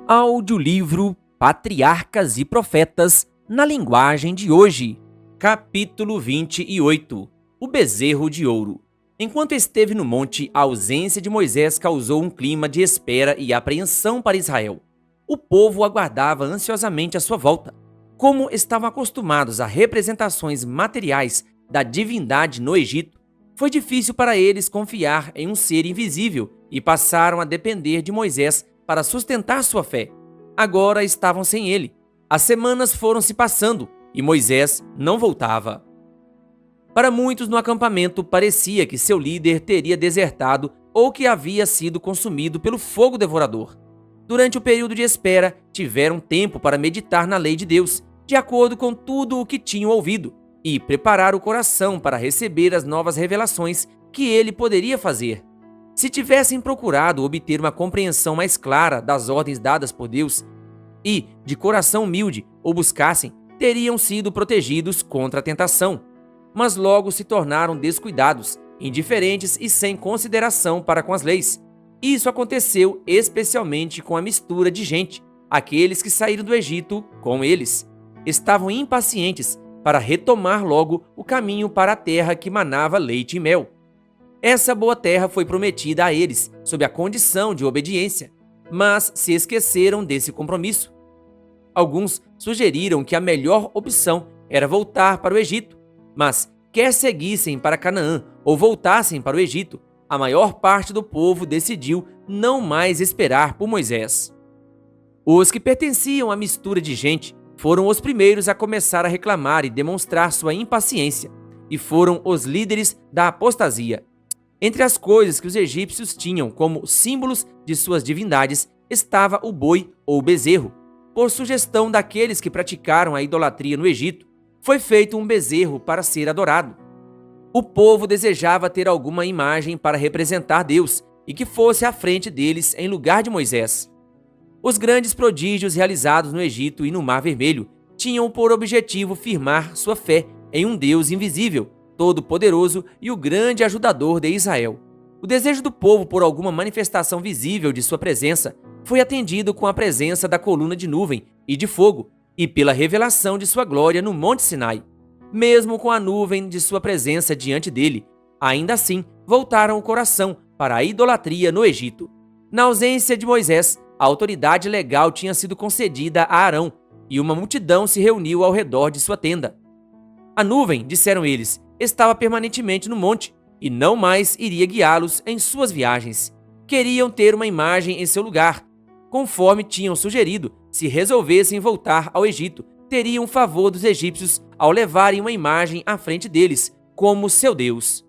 Audiolivro Patriarcas e Profetas na linguagem de hoje. Capítulo 28. O bezerro de ouro. Enquanto esteve no monte, a ausência de Moisés causou um clima de espera e apreensão para Israel. O povo aguardava ansiosamente a sua volta. Como estavam acostumados a representações materiais da divindade no Egito, foi difícil para eles confiar em um ser invisível e passaram a depender de Moisés para sustentar sua fé. Agora estavam sem ele. As semanas foram se passando e Moisés não voltava. Para muitos no acampamento, parecia que seu líder teria desertado ou que havia sido consumido pelo fogo devorador. Durante o período de espera, tiveram tempo para meditar na lei de Deus, de acordo com tudo o que tinham ouvido, e preparar o coração para receber as novas revelações que ele poderia fazer. Se tivessem procurado obter uma compreensão mais clara das ordens dadas por Deus e, de coração humilde, o buscassem, teriam sido protegidos contra a tentação. Mas logo se tornaram descuidados, indiferentes e sem consideração para com as leis. Isso aconteceu especialmente com a mistura de gente. Aqueles que saíram do Egito com eles estavam impacientes para retomar logo o caminho para a terra que manava leite e mel. Essa boa terra foi prometida a eles, sob a condição de obediência, mas se esqueceram desse compromisso. Alguns sugeriram que a melhor opção era voltar para o Egito, mas quer seguissem para Canaã ou voltassem para o Egito, a maior parte do povo decidiu não mais esperar por Moisés. Os que pertenciam à mistura de gente foram os primeiros a começar a reclamar e demonstrar sua impaciência, e foram os líderes da apostasia. Entre as coisas que os egípcios tinham como símbolos de suas divindades estava o boi ou bezerro. Por sugestão daqueles que praticaram a idolatria no Egito, foi feito um bezerro para ser adorado. O povo desejava ter alguma imagem para representar Deus e que fosse à frente deles em lugar de Moisés. Os grandes prodígios realizados no Egito e no Mar Vermelho tinham por objetivo firmar sua fé em um Deus invisível, todo-poderoso e o grande ajudador de Israel. O desejo do povo por alguma manifestação visível de sua presença foi atendido com a presença da coluna de nuvem e de fogo e pela revelação de sua glória no Monte Sinai. Mesmo com a nuvem de sua presença diante dele, ainda assim voltaram o coração para a idolatria no Egito. Na ausência de Moisés, a autoridade legal tinha sido concedida a Arão e uma multidão se reuniu ao redor de sua tenda. A nuvem, disseram eles, estava permanentemente no monte e não mais iria guiá-los em suas viagens. Queriam ter uma imagem em seu lugar. Conforme tinham sugerido, se resolvessem voltar ao Egito, teriam o favor dos egípcios ao levarem uma imagem à frente deles, como seu Deus.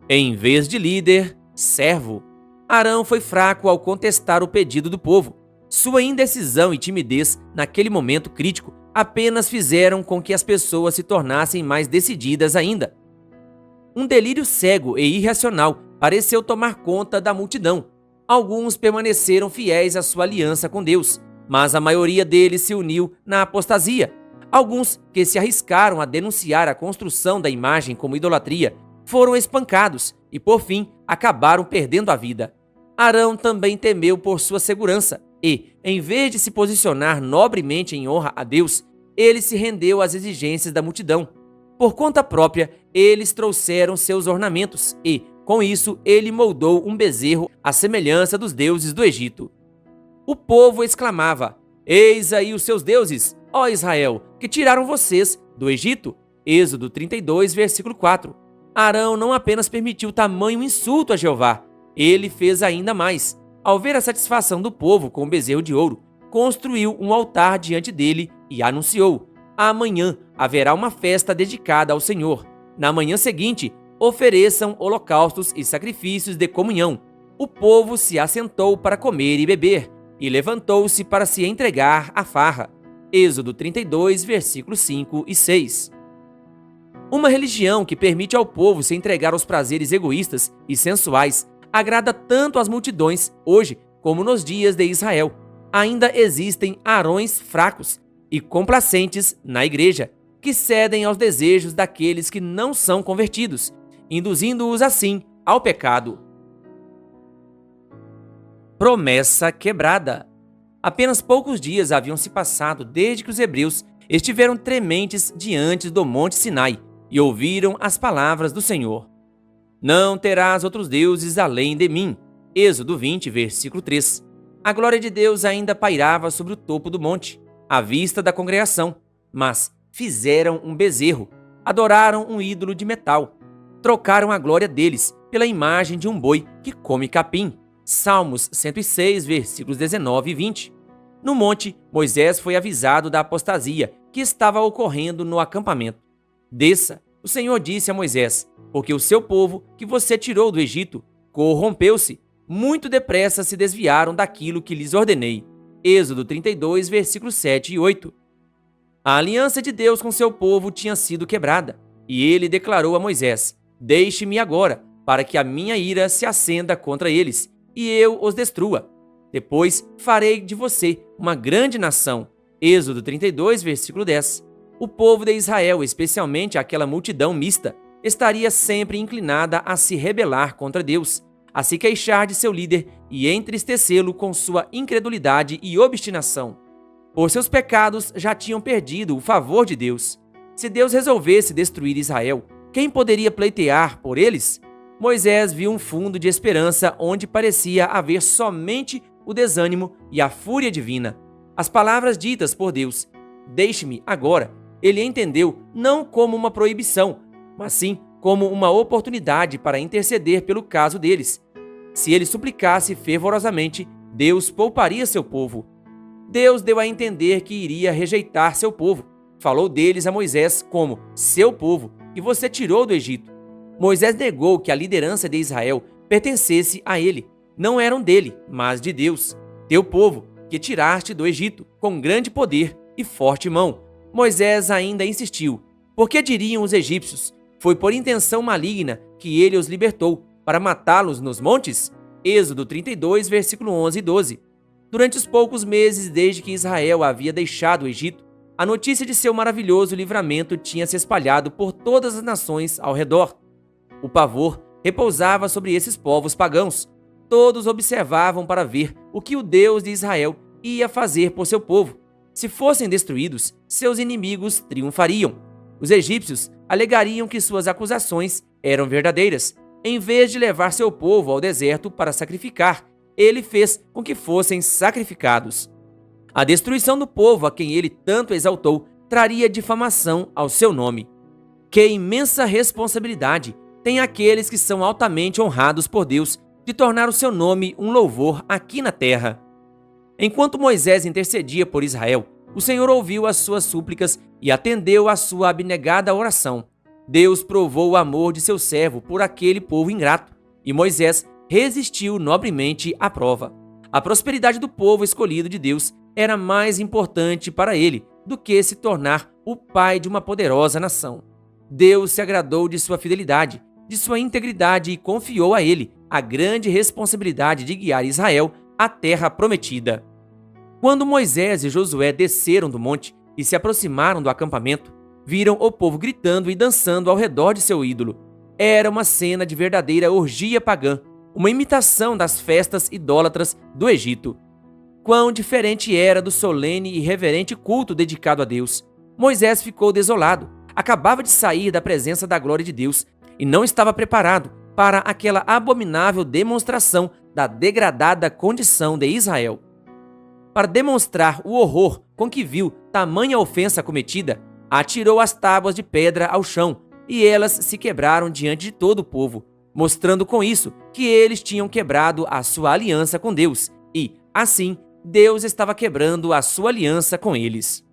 Em vez de líder, servo. Arão foi fraco ao contestar o pedido do povo. Sua indecisão e timidez, naquele momento crítico, apenas fizeram com que as pessoas se tornassem mais decididas ainda. Um delírio cego e irracional pareceu tomar conta da multidão. Alguns permaneceram fiéis à sua aliança com Deus, mas a maioria deles se uniu na apostasia. Alguns que se arriscaram a denunciar a construção da imagem como idolatria foram espancados e, por fim, acabaram perdendo a vida. Arão também temeu por sua segurança e, em vez de se posicionar nobremente em honra a Deus, ele se rendeu às exigências da multidão. Por conta própria, eles trouxeram seus ornamentos e, com isso, ele moldou um bezerro à semelhança dos deuses do Egito. O povo exclamava: "Eis aí os seus deuses, ó Israel, que tiraram vocês do Egito." Êxodo 32, versículo 4. Arão não apenas permitiu tamanho insulto a Jeová, ele fez ainda mais. Ao ver a satisfação do povo com o bezerro de ouro, construiu um altar diante dele e anunciou: "Amanhã haverá uma festa dedicada ao Senhor. Na manhã seguinte, ofereçam holocaustos e sacrifícios de comunhão." O povo se assentou para comer e beber, e levantou-se para se entregar à farra. Êxodo 32, versículos 5 e 6. Uma religião que permite ao povo se entregar aos prazeres egoístas e sensuais agrada tanto às multidões hoje como nos dias de Israel. Ainda existem Arões fracos e complacentes na igreja, que cedem aos desejos daqueles que não são convertidos, induzindo-os assim ao pecado. Promessa quebrada. Apenas poucos dias haviam se passado desde que os hebreus estiveram trementes diante do monte Sinai e ouviram as palavras do Senhor. Não terás outros deuses além de mim. Êxodo 20, versículo 3. A glória de Deus ainda pairava sobre o topo do monte, à vista da congregação, mas fizeram um bezerro, adoraram um ídolo de metal, trocaram a glória deles pela imagem de um boi que come capim. Salmos 106, versículos 19 e 20. No monte, Moisés foi avisado da apostasia que estava ocorrendo no acampamento. Desça, o Senhor disse a Moisés, porque o seu povo, que você tirou do Egito, corrompeu-se. Muito depressa se desviaram daquilo que lhes ordenei. Êxodo 32, versículos 7 e 8. A aliança de Deus com seu povo tinha sido quebrada, e ele declarou a Moisés: Deixe-me agora, para que a minha ira se acenda contra eles, e eu os destrua. Depois farei de você uma grande nação. Êxodo 32, versículo 10. O povo de Israel, especialmente aquela multidão mista, estaria sempre inclinada a se rebelar contra Deus, a se queixar de seu líder e entristecê-lo com sua incredulidade e obstinação. Por seus pecados já tinham perdido o favor de Deus. Se Deus resolvesse destruir Israel, quem poderia pleitear por eles? Moisés viu um fundo de esperança onde parecia haver somente o desânimo e a fúria divina. As palavras ditas por Deus, deixe-me agora, ele entendeu não como uma proibição, mas sim como uma oportunidade para interceder pelo caso deles. Se ele suplicasse fervorosamente, Deus pouparia seu povo. Deus deu a entender que iria rejeitar seu povo. Falou deles a Moisés como seu povo, que você tirou do Egito. Moisés negou que a liderança de Israel pertencesse a ele. Não eram dele, mas de Deus, teu povo, que tiraste do Egito com grande poder e forte mão. Moisés ainda insistiu. Por que diriam os egípcios? Foi por intenção maligna que ele os libertou, para matá-los nos montes? Êxodo 32, versículo 11 e 12. Durante os poucos meses desde que Israel havia deixado o Egito, a notícia de seu maravilhoso livramento tinha se espalhado por todas as nações ao redor. O pavor repousava sobre esses povos pagãos. Todos observavam para ver o que o Deus de Israel ia fazer por seu povo. Se fossem destruídos, seus inimigos triunfariam. Os egípcios alegariam que suas acusações eram verdadeiras. Em vez de levar seu povo ao deserto para sacrificar, ele fez com que fossem sacrificados. A destruição do povo a quem ele tanto exaltou traria difamação ao seu nome. Que imensa responsabilidade têm aqueles que são altamente honrados por Deus de tornar o seu nome um louvor aqui na terra. Enquanto Moisés intercedia por Israel, o Senhor ouviu as suas súplicas e atendeu à sua abnegada oração. Deus provou o amor de seu servo por aquele povo ingrato, e Moisés resistiu nobremente à prova. A prosperidade do povo escolhido de Deus era mais importante para ele do que se tornar o pai de uma poderosa nação. Deus se agradou de sua fidelidade, de sua integridade e confiou a ele a grande responsabilidade de guiar Israel à terra prometida. Quando Moisés e Josué desceram do monte e se aproximaram do acampamento, viram o povo gritando e dançando ao redor de seu ídolo. Era uma cena de verdadeira orgia pagã, uma imitação das festas idólatras do Egito. Quão diferente era do solene e reverente culto dedicado a Deus. Moisés ficou desolado, acabava de sair da presença da glória de Deus e não estava preparado para aquela abominável demonstração da degradada condição de Israel. Para demonstrar o horror com que viu tamanha ofensa cometida, atirou as tábuas de pedra ao chão e elas se quebraram diante de todo o povo, mostrando com isso que eles tinham quebrado a sua aliança com Deus e, assim, Deus estava quebrando a sua aliança com eles.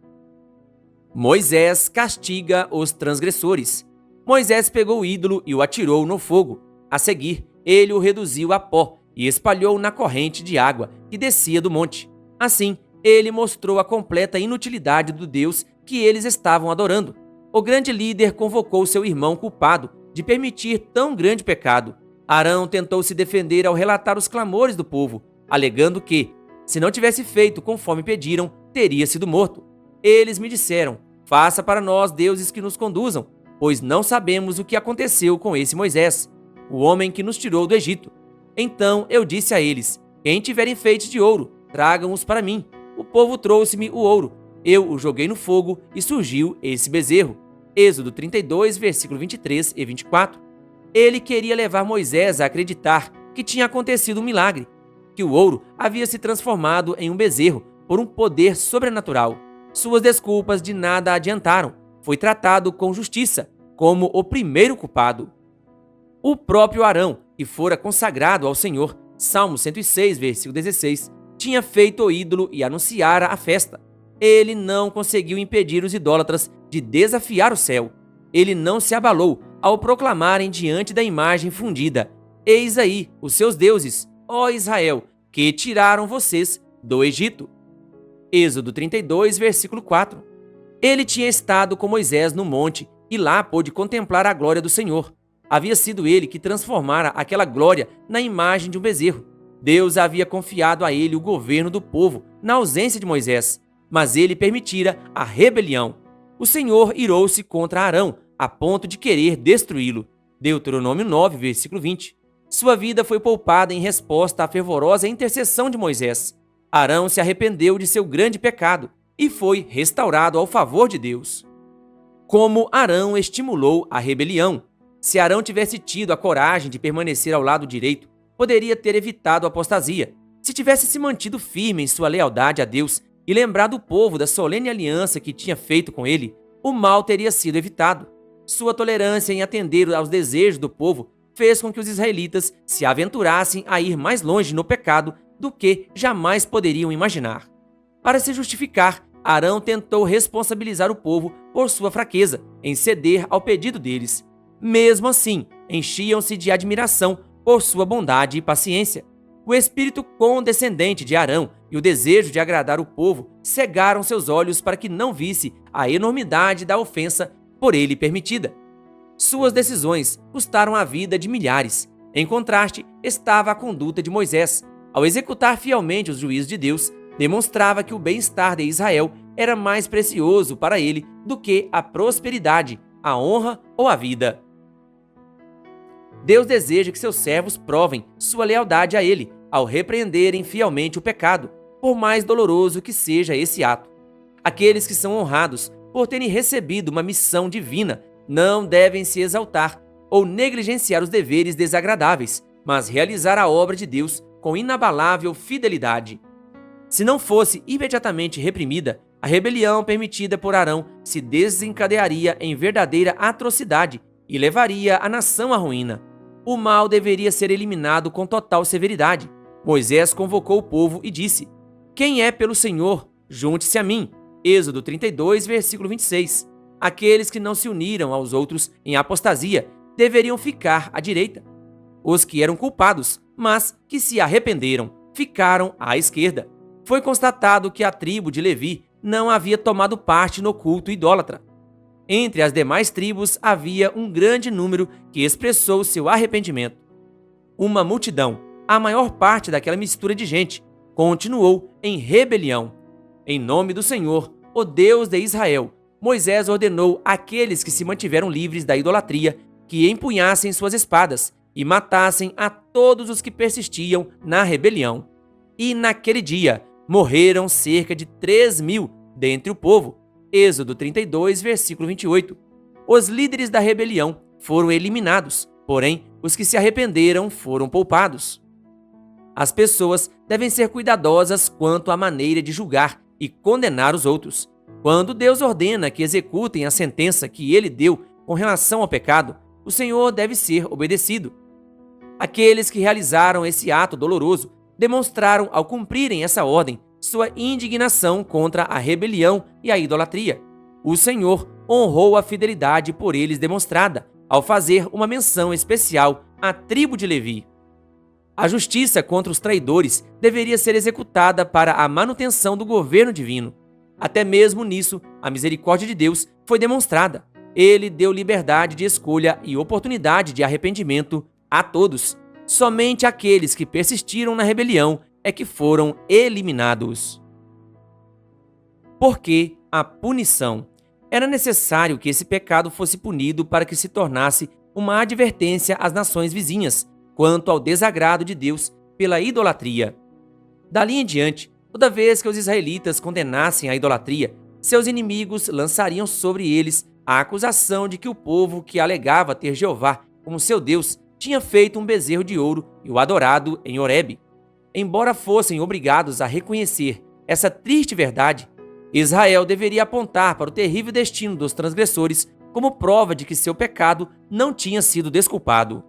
Moisés castiga os transgressores. Moisés pegou o ídolo e o atirou no fogo. A seguir, ele o reduziu a pó e espalhou na corrente de água que descia do monte. Assim, ele mostrou a completa inutilidade do Deus que eles estavam adorando. O grande líder convocou seu irmão culpado de permitir tão grande pecado. Arão tentou se defender ao relatar os clamores do povo, alegando que, se não tivesse feito conforme pediram, teria sido morto. Eles me disseram: faça para nós deuses que nos conduzam, pois não sabemos o que aconteceu com esse Moisés, o homem que nos tirou do Egito. Então eu disse a eles: quem tiver enfeites de ouro, tragam-os para mim. povo trouxe-me o ouro, eu o joguei no fogo e surgiu esse bezerro. Êxodo 32, versículo 23 e 24. Ele queria levar Moisés a acreditar que tinha acontecido um milagre, que o ouro havia se transformado em um bezerro por um poder sobrenatural. Suas desculpas de nada adiantaram. Foi tratado com justiça, como o primeiro culpado. O próprio Arão, que fora consagrado ao Senhor, Salmo 106, versículo 16, tinha feito o ídolo e anunciara a festa. Ele não conseguiu impedir os idólatras de desafiar o céu. Ele não se abalou ao proclamarem diante da imagem fundida: eis aí os seus deuses, ó Israel, que tiraram vocês do Egito. Êxodo 32, versículo 4. Ele tinha estado com Moisés no monte e lá pôde contemplar a glória do Senhor. Havia sido ele que transformara aquela glória na imagem de um bezerro. Deus havia confiado a ele o governo do povo na ausência de Moisés, mas ele permitira a rebelião. O Senhor irou-se contra Arão, a ponto de querer destruí-lo. Deuteronômio 9, versículo 20. Sua vida foi poupada em resposta à fervorosa intercessão de Moisés. Arão se arrependeu de seu grande pecado e foi restaurado ao favor de Deus. Como Arão estimulou a rebelião. Se Arão tivesse tido a coragem de permanecer ao lado direito, poderia ter evitado a apostasia. Se tivesse se mantido firme em sua lealdade a Deus e lembrado o povo da solene aliança que tinha feito com ele, o mal teria sido evitado. Sua tolerância em atender aos desejos do povo fez com que os israelitas se aventurassem a ir mais longe no pecado do que jamais poderiam imaginar. Para se justificar, Arão tentou responsabilizar o povo por sua fraqueza em ceder ao pedido deles. Mesmo assim, enchiam-se de admiração por sua bondade e paciência. O espírito condescendente de Arão e o desejo de agradar o povo cegaram seus olhos para que não visse a enormidade da ofensa por ele permitida. Suas decisões custaram a vida de milhares. Em contraste, estava a conduta de Moisés. Ao executar fielmente os juízos de Deus, demonstrava que o bem-estar de Israel era mais precioso para ele do que a prosperidade, a honra ou a vida. Deus deseja que seus servos provem sua lealdade a ele ao repreenderem fielmente o pecado, por mais doloroso que seja esse ato. Aqueles que são honrados por terem recebido uma missão divina não devem se exaltar ou negligenciar os deveres desagradáveis, mas realizar a obra de Deus com inabalável fidelidade. Se não fosse imediatamente reprimida, a rebelião permitida por Arão se desencadearia em verdadeira atrocidade e levaria a nação à ruína. O mal deveria ser eliminado com total severidade. Moisés convocou o povo e disse: quem é pelo Senhor, junte-se a mim. Êxodo 32, versículo 26. Aqueles que não se uniram aos outros em apostasia deveriam ficar à direita. Os que eram culpados, mas que se arrependeram, ficaram à esquerda. Foi constatado que a tribo de Levi não havia tomado parte no culto idólatra. Entre as demais tribos havia um grande número que expressou seu arrependimento. Uma multidão, a maior parte daquela mistura de gente, continuou em rebelião. Em nome do Senhor, o Deus de Israel, Moisés ordenou àqueles que se mantiveram livres da idolatria que empunhassem suas espadas e matassem a todos os que persistiam na rebelião. E naquele dia morreram cerca de 3.000 dentre o povo. Êxodo 32, versículo 28. Os líderes da rebelião foram eliminados, porém, os que se arrependeram foram poupados. As pessoas devem ser cuidadosas quanto à maneira de julgar e condenar os outros. Quando Deus ordena que executem a sentença que ele deu com relação ao pecado, o Senhor deve ser obedecido. Aqueles que realizaram esse ato doloroso demonstraram, ao cumprirem essa ordem, sua indignação contra a rebelião e a idolatria. O Senhor honrou a fidelidade por eles demonstrada, ao fazer uma menção especial à tribo de Levi. A justiça contra os traidores deveria ser executada para a manutenção do governo divino. Até mesmo nisso, a misericórdia de Deus foi demonstrada. Ele deu liberdade de escolha e oportunidade de arrependimento a todos. Somente aqueles que persistiram na rebelião é que foram eliminados. Por que a punição? Era necessário que esse pecado fosse punido para que se tornasse uma advertência às nações vizinhas quanto ao desagrado de Deus pela idolatria. Dali em diante, Toda vez que os israelitas condenassem a idolatria, seus inimigos lançariam sobre eles a acusação de que o povo que alegava ter Jeová como seu Deus tinha feito um bezerro de ouro e o adorado em Horebe. Embora fossem obrigados a reconhecer essa triste verdade, Israel deveria apontar para o terrível destino dos transgressores como prova de que seu pecado não tinha sido desculpado.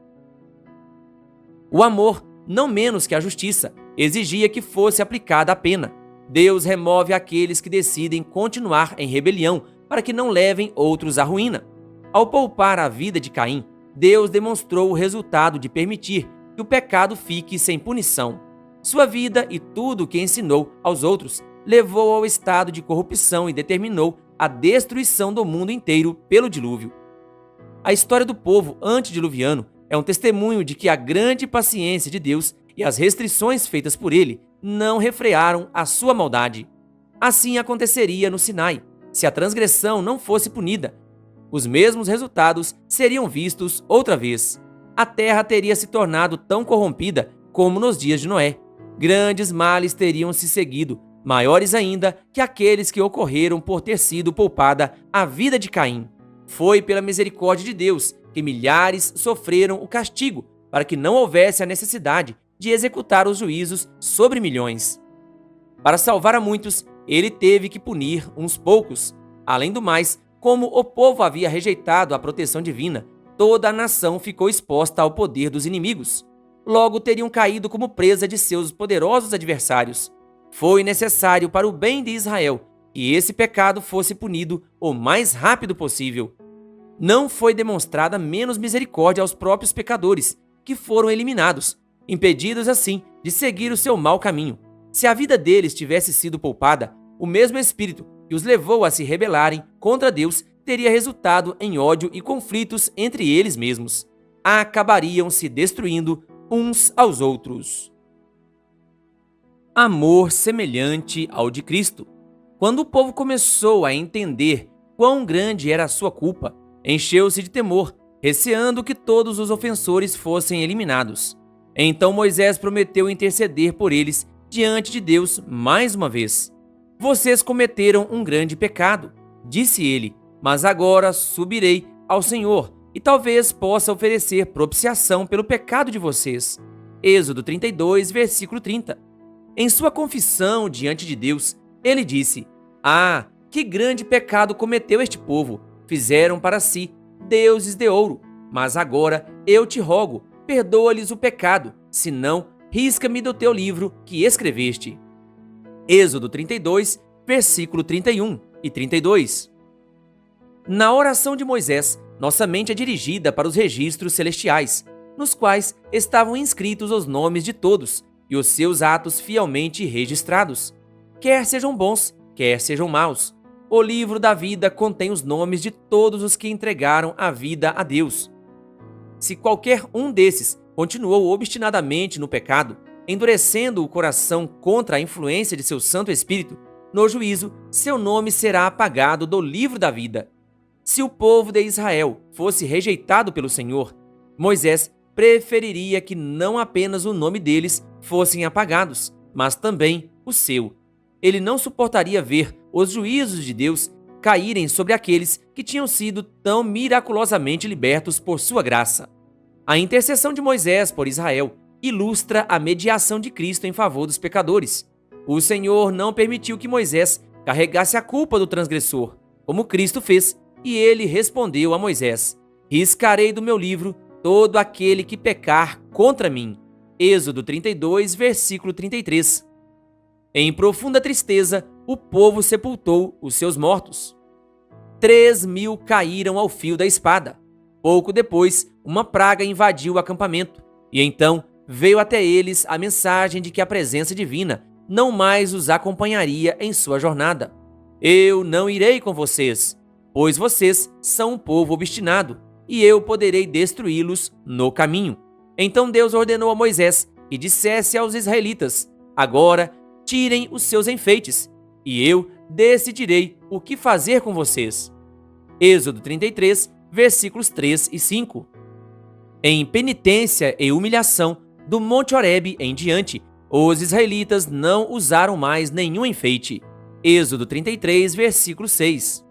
O amor, não menos que a justiça, exigia que fosse aplicada a pena. Deus remove aqueles que decidem continuar em rebelião para que não levem outros à ruína. Ao poupar a vida de Caim, Deus demonstrou o resultado de permitir que o pecado fique sem punição. Sua vida e tudo o que ensinou aos outros levou ao estado de corrupção e determinou a destruição do mundo inteiro pelo dilúvio. A história do povo antediluviano é um testemunho de que a grande paciência de Deus e as restrições feitas por ele não refrearam a sua maldade. Assim aconteceria no Sinai, se a transgressão não fosse punida. Os mesmos resultados seriam vistos outra vez. A terra teria se tornado tão corrompida como nos dias de Noé. Grandes males teriam se seguido, maiores ainda que aqueles que ocorreram por ter sido poupada a vida de Caim. Foi pela misericórdia de Deus que milhares sofreram o castigo para que não houvesse a necessidade de executar os juízos sobre milhões. Para salvar a muitos, ele teve que punir uns poucos. Além do mais, como o povo havia rejeitado a proteção divina, toda a nação ficou exposta ao poder dos inimigos. Logo teriam caído como presa de seus poderosos adversários. Foi necessário para o bem de Israel que esse pecado fosse punido o mais rápido possível. Não foi demonstrada menos misericórdia aos próprios pecadores, que foram eliminados, impedidos assim de seguir o seu mau caminho. Se a vida deles tivesse sido poupada, o mesmo espírito que os levou a se rebelarem contra Deus teria resultado em ódio e conflitos entre eles mesmos. Acabariam se destruindo uns aos outros. Amor semelhante ao de Cristo. Quando o povo começou a entender quão grande era a sua culpa, encheu-se de temor, receando que todos os ofensores fossem eliminados. Então Moisés prometeu interceder por eles diante de Deus mais uma vez. Vocês cometeram um grande pecado, disse ele, mas agora subirei ao Senhor e talvez possa oferecer propiciação pelo pecado de vocês. Êxodo 32, versículo 30. Em sua confissão diante de Deus, ele disse: Ah, que grande pecado cometeu este povo! Fizeram para si deuses de ouro, mas agora eu te rogo, perdoa-lhes o pecado, senão risca-me do teu livro que escreveste. Êxodo 32, versículo 31 e 32. Na oração de Moisés, nossa mente é dirigida para os registros celestiais, nos quais estavam inscritos os nomes de todos e os seus atos fielmente registrados, quer sejam bons, quer sejam maus. O livro da vida contém os nomes de todos os que entregaram a vida a Deus. Se qualquer um desses continuou obstinadamente no pecado, endurecendo o coração contra a influência de seu Santo Espírito, no juízo, seu nome será apagado do livro da vida. Se o povo de Israel fosse rejeitado pelo Senhor, Moisés preferiria que não apenas o nome deles fossem apagados, mas também o seu. Ele não suportaria ver os juízos de Deus caírem sobre aqueles que tinham sido tão miraculosamente libertos por sua graça. A intercessão de Moisés por Israel ilustra a mediação de Cristo em favor dos pecadores. O Senhor não permitiu que Moisés carregasse a culpa do transgressor, como Cristo fez, e ele respondeu a Moisés: Riscarei do meu livro todo aquele que pecar contra mim. Êxodo 32, versículo 33. Em profunda tristeza, o povo sepultou os seus mortos. 3.000 caíram ao fio da espada. Pouco depois, uma praga invadiu o acampamento, e então veio até eles a mensagem de que a presença divina não mais os acompanharia em sua jornada. Eu não irei com vocês, pois vocês são um povo obstinado, e eu poderei destruí-los no caminho. Então Deus ordenou a Moisés que dissesse aos israelitas: Agora tirem os seus enfeites, e eu decidirei o que fazer com vocês. Êxodo 33, versículos 3 e 5. Em penitência e humilhação, do Monte Horebe em diante, Os israelitas não usaram mais nenhum enfeite. Êxodo 33, versículo 6.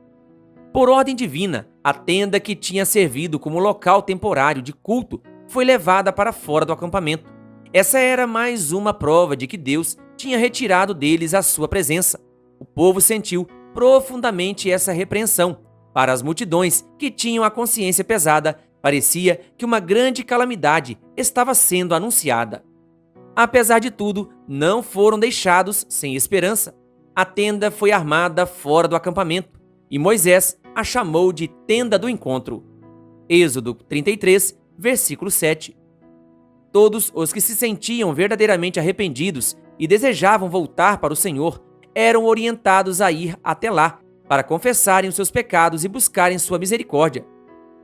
Por ordem divina, a tenda que tinha servido como local temporário de culto foi levada para fora do acampamento. Essa era mais uma prova de que Deus tinha retirado deles a sua presença. O povo sentiu profundamente essa repreensão. Para as multidões que tinham a consciência pesada, parecia que uma grande calamidade estava sendo anunciada. Apesar de tudo, não foram deixados sem esperança. A tenda foi armada fora do acampamento e Moisés a chamou de tenda do encontro. Êxodo 33, versículo 7. Todos os que se sentiam verdadeiramente arrependidos e desejavam voltar para o Senhor eram orientados a ir até lá para confessarem os seus pecados e buscarem sua misericórdia.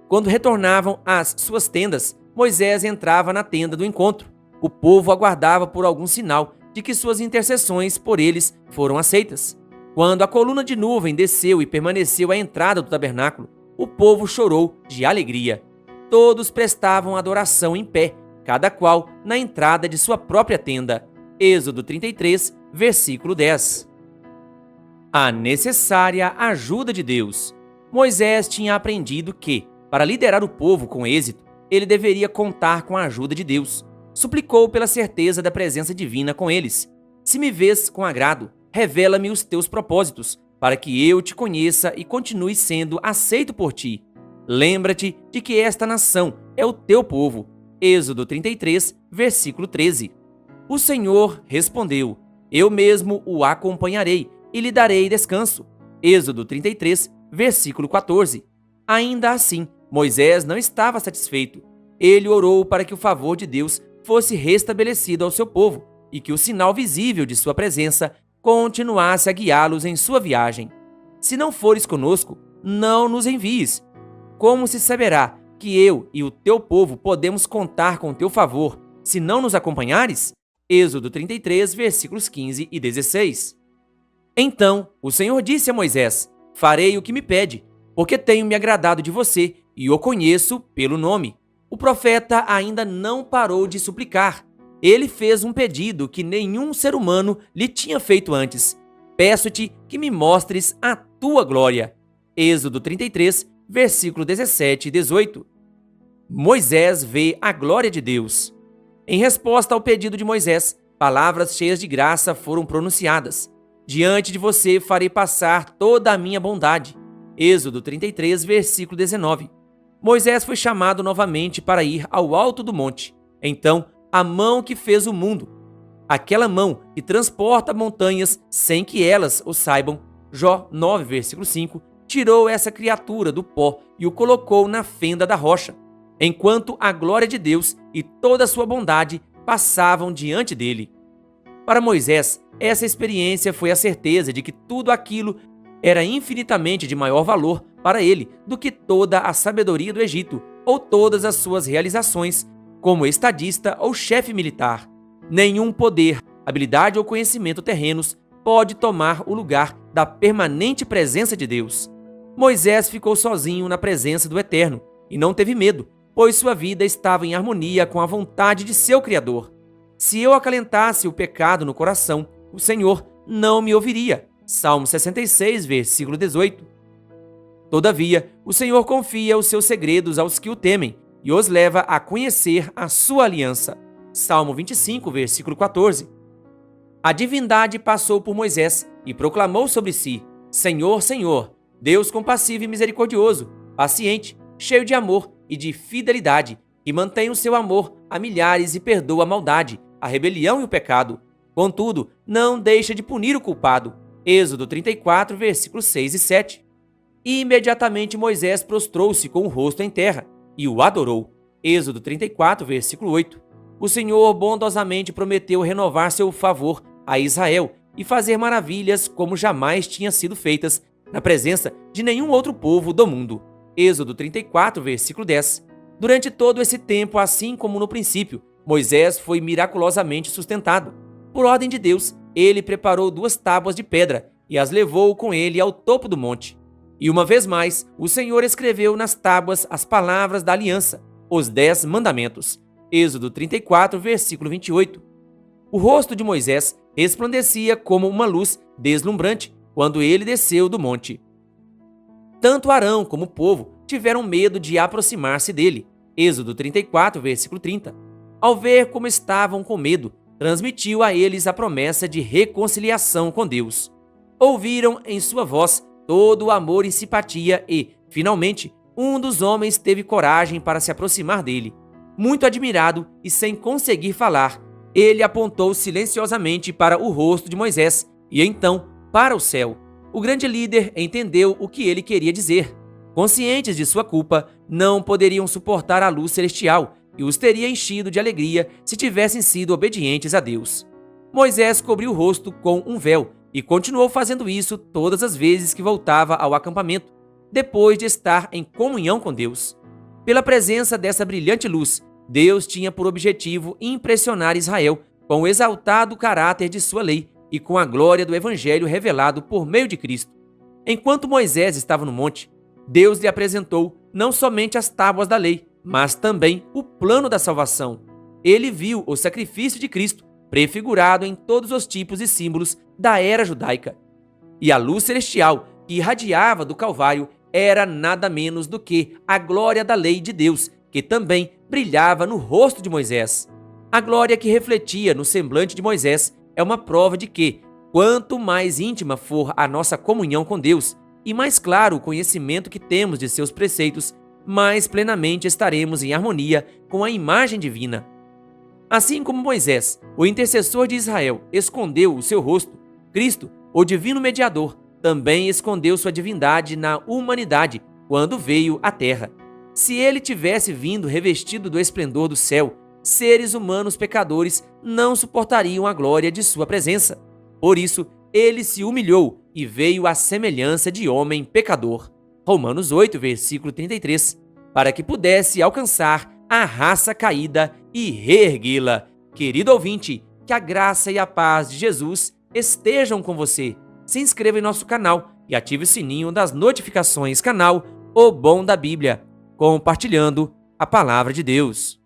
Quando retornavam às suas tendas, Moisés entrava na tenda do encontro. O povo aguardava por algum sinal de que suas intercessões por eles foram aceitas. Quando a coluna de nuvem desceu e permaneceu à entrada do tabernáculo, o povo chorou de alegria. Todos prestavam adoração em pé, cada qual na entrada de sua própria tenda. Êxodo 33, versículo 10. A necessária ajuda de Deus. Moisés tinha aprendido que, para liderar o povo com êxito, ele deveria contar com a ajuda de Deus. Suplicou pela certeza da presença divina com eles. Se me vês com agrado, revela-me os teus propósitos, para que eu te conheça e continue sendo aceito por ti. Lembra-te de que esta nação é o teu povo. Êxodo 33, versículo 13. O Senhor respondeu: eu mesmo o acompanharei e lhe darei descanso. Êxodo 33, versículo 14. Ainda assim, Moisés não estava satisfeito. Ele orou para que o favor de Deus fosse restabelecido ao seu povo e que o sinal visível de sua presença continuasse a guiá-los em sua viagem. Se não fores conosco, não nos envies. Como se saberá que eu e o teu povo podemos contar com teu favor se não nos acompanhares? Êxodo 33, versículos 15 e 16. Então o Senhor disse a Moisés: farei o que me pede, porque tenho me agradado de você e o conheço pelo nome. O profeta ainda não parou de suplicar. Ele fez um pedido que nenhum ser humano lhe tinha feito antes. Peço-te que me mostres a tua glória. Êxodo 33, versículo 17 e 18. Moisés vê a glória de Deus. Em resposta ao pedido de Moisés, palavras cheias de graça foram pronunciadas. Diante de você farei passar toda a minha bondade. Êxodo 33, versículo 19. Moisés foi chamado novamente para ir ao alto do monte. Então, a mão que fez o mundo, aquela mão que transporta montanhas sem que elas o saibam, Jó 9, versículo 5, tirou essa criatura do pó e o colocou na fenda da rocha, enquanto a glória de Deus e toda a sua bondade passavam diante dele. Para Moisés, essa experiência foi a certeza de que tudo aquilo era infinitamente de maior valor para ele do que toda a sabedoria do Egito ou todas as suas realizações como estadista ou chefe militar. Nenhum poder, habilidade ou conhecimento terrenos pode tomar o lugar da permanente presença de Deus. Moisés ficou sozinho na presença do Eterno e não teve medo, pois sua vida estava em harmonia com a vontade de seu Criador. Se eu acalentasse o pecado no coração, o Senhor não me ouviria. Salmo 66, versículo 18. Todavia, o Senhor confia os seus segredos aos que o temem e os leva a conhecer a sua aliança. Salmo 25, versículo 14. A divindade passou por Moisés e proclamou sobre si: Senhor, Senhor, Deus compassivo e misericordioso, paciente, cheio de amor e de fidelidade, que mantém o seu amor a milhares e perdoa a maldade, a rebelião e o pecado. Contudo, não deixa de punir o culpado. Êxodo 34, versículos 6 e 7. E imediatamente Moisés prostrou-se com o rosto em terra e o adorou. Êxodo 34, versículo 8. O Senhor bondosamente prometeu renovar seu favor a Israel e fazer maravilhas como jamais tinham sido feitas na presença de nenhum outro povo do mundo. Êxodo 34, versículo 10. Durante todo esse tempo, assim como no princípio, Moisés foi miraculosamente sustentado. Por ordem de Deus, ele preparou 2 tábuas de pedra e as levou com ele ao topo do monte. E uma vez mais, o Senhor escreveu nas tábuas as palavras da aliança, os 10 mandamentos. Êxodo 34, versículo 28. O rosto de Moisés resplandecia como uma luz deslumbrante quando ele desceu do monte. Tanto Arão como o povo tiveram medo de aproximar-se dele. Êxodo 34, versículo 30. Ao ver como estavam com medo, transmitiu a eles a promessa de reconciliação com Deus. Ouviram em sua voz todo o amor e simpatia e, finalmente, um dos homens teve coragem para se aproximar dele. Muito admirado e sem conseguir falar, ele apontou silenciosamente para o rosto de Moisés e então para o céu. O grande líder entendeu o que ele queria dizer. Conscientes de sua culpa, não poderiam suportar a luz celestial e os teria enchido de alegria se tivessem sido obedientes a Deus. Moisés cobriu o rosto com um véu e continuou fazendo isso todas as vezes que voltava ao acampamento, depois de estar em comunhão com Deus. Pela presença dessa brilhante luz, Deus tinha por objetivo impressionar Israel com o exaltado caráter de sua lei e com a glória do evangelho revelado por meio de Cristo. Enquanto Moisés estava no monte, Deus lhe apresentou não somente as tábuas da lei, mas também o plano da salvação. Ele viu o sacrifício de Cristo prefigurado em todos os tipos e símbolos da era judaica. E a luz celestial que irradiava do Calvário era nada menos do que a glória da lei de Deus, que também brilhava no rosto de Moisés. A glória que refletia no semblante de Moisés é uma prova de que, quanto mais íntima for a nossa comunhão com Deus e mais claro o conhecimento que temos de seus preceitos, mais plenamente estaremos em harmonia com a imagem divina. Assim como Moisés, o intercessor de Israel, escondeu o seu rosto, Cristo, o divino mediador, também escondeu sua divindade na humanidade quando veio à terra. Se ele tivesse vindo revestido do esplendor do céu, seres humanos pecadores não suportariam a glória de sua presença. Por isso, ele se humilhou e veio à semelhança de homem pecador. Romanos 8, versículo 33, para que pudesse alcançar a raça caída e reerguê-la. Querido ouvinte, que a graça e a paz de Jesus estejam com você. Se inscreva em nosso canal e ative o sininho das notificações. Canal O Bom da Bíblia, compartilhando a palavra de Deus.